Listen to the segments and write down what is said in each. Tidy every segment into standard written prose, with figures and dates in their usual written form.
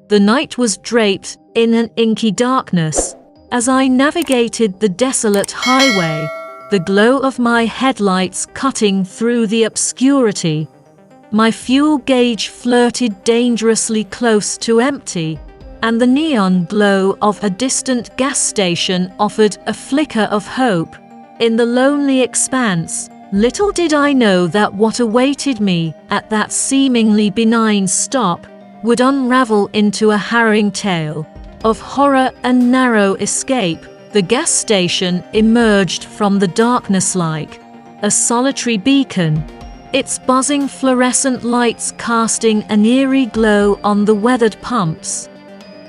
The night was draped in an inky darkness. As I navigated the desolate highway, the glow of my headlights cutting through the obscurity. My fuel gauge flirted dangerously close to empty, and the neon glow of a distant gas station offered a flicker of hope. In the lonely expanse, little did I know that what awaited me at that seemingly benign stop would unravel into a harrowing tale of horror and narrow escape. The gas station emerged from the darkness like a solitary beacon, its buzzing fluorescent lights casting an eerie glow on the weathered pumps.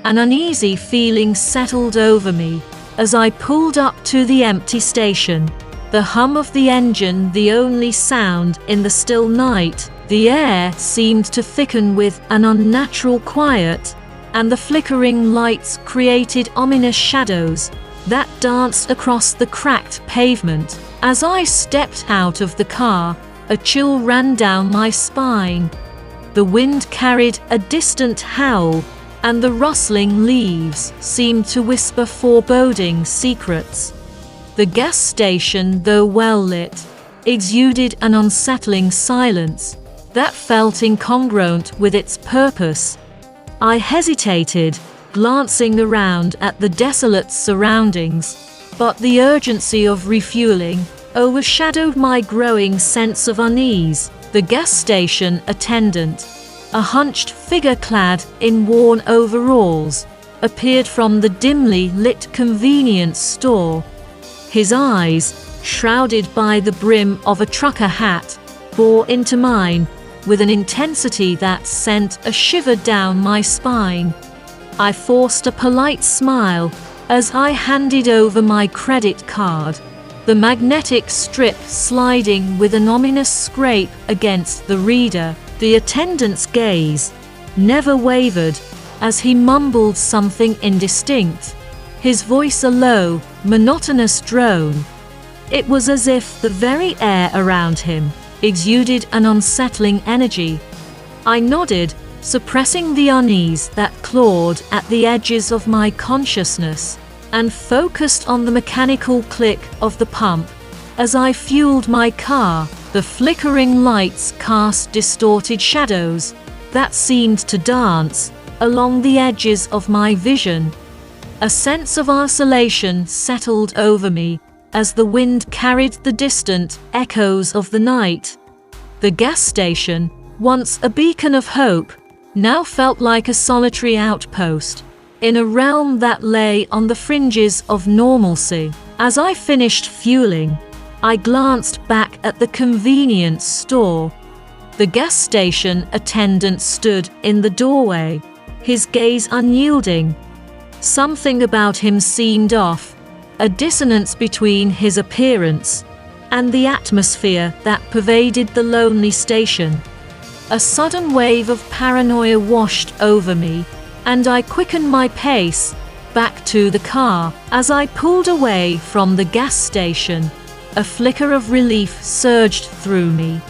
An uneasy feeling settled over me as I pulled up to the empty station. The hum of the engine the only sound in the still night. The air seemed to thicken with an unnatural quiet, and the flickering lights created ominous shadows that danced across the cracked pavement. As I stepped out of the car, a chill ran down my spine. The wind carried a distant howl, and the rustling leaves seemed to whisper foreboding secrets. The gas station, though well lit, exuded an unsettling silence that felt incongruent with its purpose. I hesitated, glancing around at the desolate surroundings, but the urgency of refueling overshadowed my growing sense of unease. The gas station attendant, a hunched figure clad in worn overalls, appeared from the dimly lit convenience store. His eyes, shrouded by the brim of a trucker hat, bore into mine with an intensity that sent a shiver down my spine. I forced a polite smile as I handed over my credit card, the magnetic strip sliding with an ominous scrape against the reader. The attendant's gaze never wavered as he mumbled something indistinct, his voice a low, monotonous drone. It was as if the very air around him exuded an unsettling energy. I nodded, suppressing the unease that clawed at the edges of my consciousness, and focused on the mechanical click of the pump. As I fueled my car, the flickering lights cast distorted shadows that seemed to dance along the edges of my vision. A sense of isolation settled over me as the wind carried the distant echoes of the night. The gas station, once a beacon of hope, now felt like a solitary outpost in a realm that lay on the fringes of normalcy. As I finished fueling, I glanced back at the convenience store. The gas station attendant stood in the doorway, his gaze unyielding. Something about him seemed off, a dissonance between his appearance and the atmosphere that pervaded the lonely station. A sudden wave of paranoia washed over me, and I quickened my pace back to the car. As I pulled away from the gas station, a flicker of relief surged through me.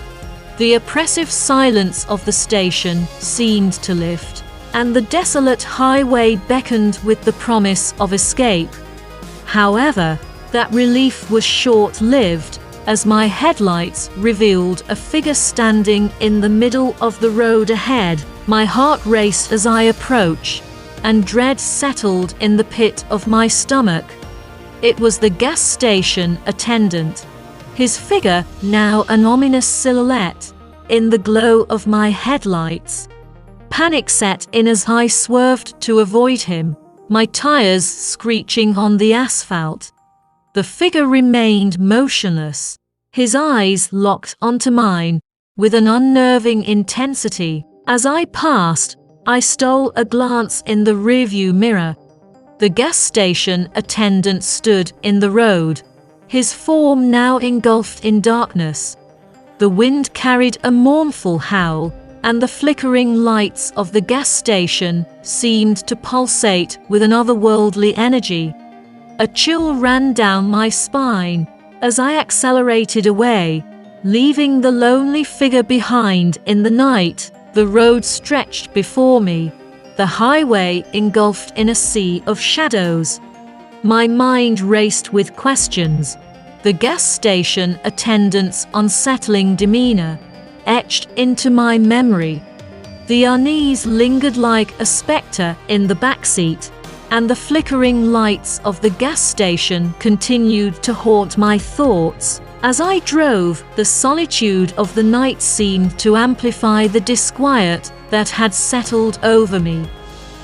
The oppressive silence of the station seemed to lift, and the desolate highway beckoned with the promise of escape. However, that relief was short-lived, as my headlights revealed a figure standing in the middle of the road ahead. My heart raced as I approached, and dread settled in the pit of my stomach. It was the gas station attendant, his figure now an ominous silhouette in the glow of my headlights. Panic set in as I swerved to avoid him, my tires screeching on the asphalt. The figure remained motionless, his eyes locked onto mine with an unnerving intensity. As I passed, I stole a glance in the rearview mirror. The gas station attendant stood in the road, his form now engulfed in darkness. The wind carried a mournful howl, and the flickering lights of the gas station seemed to pulsate with an otherworldly energy. A chill ran down my spine as I accelerated away, leaving the lonely figure behind in the night. The road stretched before me, the highway engulfed in a sea of shadows. My mind raced with questions. The gas station attendant's unsettling demeanor etched into my memory. The unease lingered like a specter in the backseat, and the flickering lights of the gas station continued to haunt my thoughts. As I drove, the solitude of the night seemed to amplify the disquiet that had settled over me.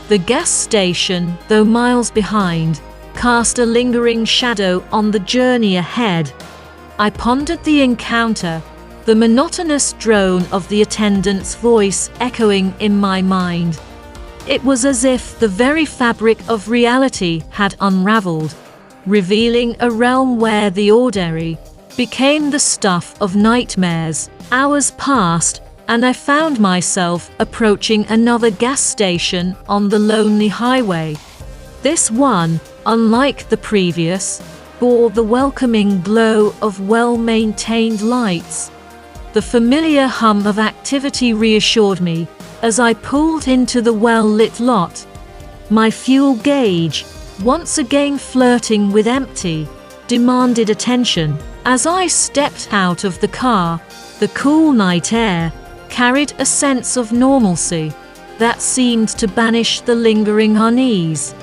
The gas station, though miles behind, cast a lingering shadow on the journey ahead. I pondered the encounter, the monotonous drone of the attendant's voice echoing in my mind. It was as if the very fabric of reality had unraveled, revealing a realm where the ordinary became the stuff of nightmares. Hours passed, and I found myself approaching another gas station on the lonely highway. This one, unlike the previous, bore the welcoming glow of well-maintained lights. The familiar hum of activity reassured me as I pulled into the well-lit lot. My fuel gauge, once again flirting with empty, demanded attention. As I stepped out of the car, the cool night air carried a sense of normalcy that seemed to banish the lingering unease.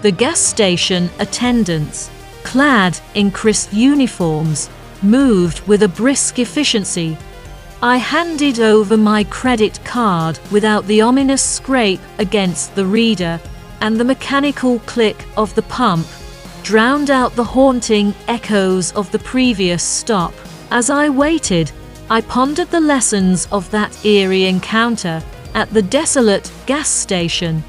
The gas station attendants, clad in crisp uniforms, moved with a brisk efficiency. I handed over my credit card without the ominous scrape against the reader, and the mechanical click of the pump drowned out the haunting echoes of the previous stop. As I waited, I pondered the lessons of that eerie encounter at the desolate gas station.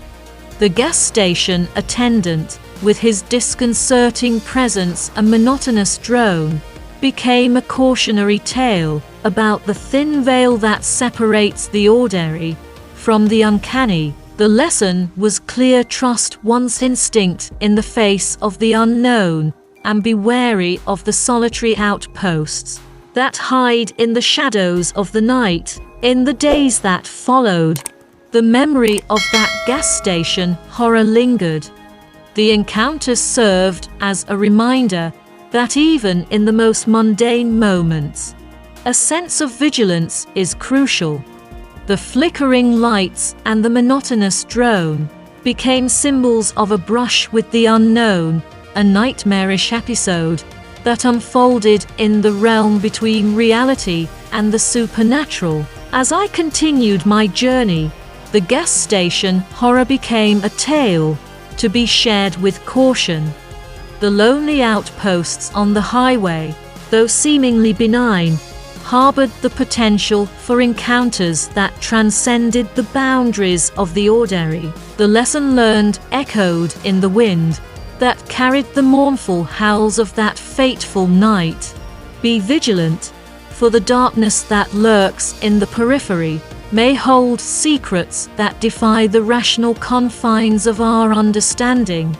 The gas station attendant, with his disconcerting presence and monotonous drone, became a cautionary tale about the thin veil that separates the ordinary from the uncanny. The lesson was clear: trust one's instinct in the face of the unknown, and be wary of the solitary outposts that hide in the shadows of the night. In the days that followed, the memory of that gas station horror lingered. The encounter served as a reminder that even in the most mundane moments, a sense of vigilance is crucial. The flickering lights and the monotonous drone became symbols of a brush with the unknown, a nightmarish episode that unfolded in the realm between reality and the supernatural. As I continued my journey, the gas station horror became a tale to be shared with caution. The lonely outposts on the highway, though seemingly benign, harbored the potential for encounters that transcended the boundaries of the ordinary. The lesson learned echoed in the wind that carried the mournful howls of that fateful night. Be vigilant, for the darkness that lurks in the periphery may hold secrets that defy the rational confines of our understanding.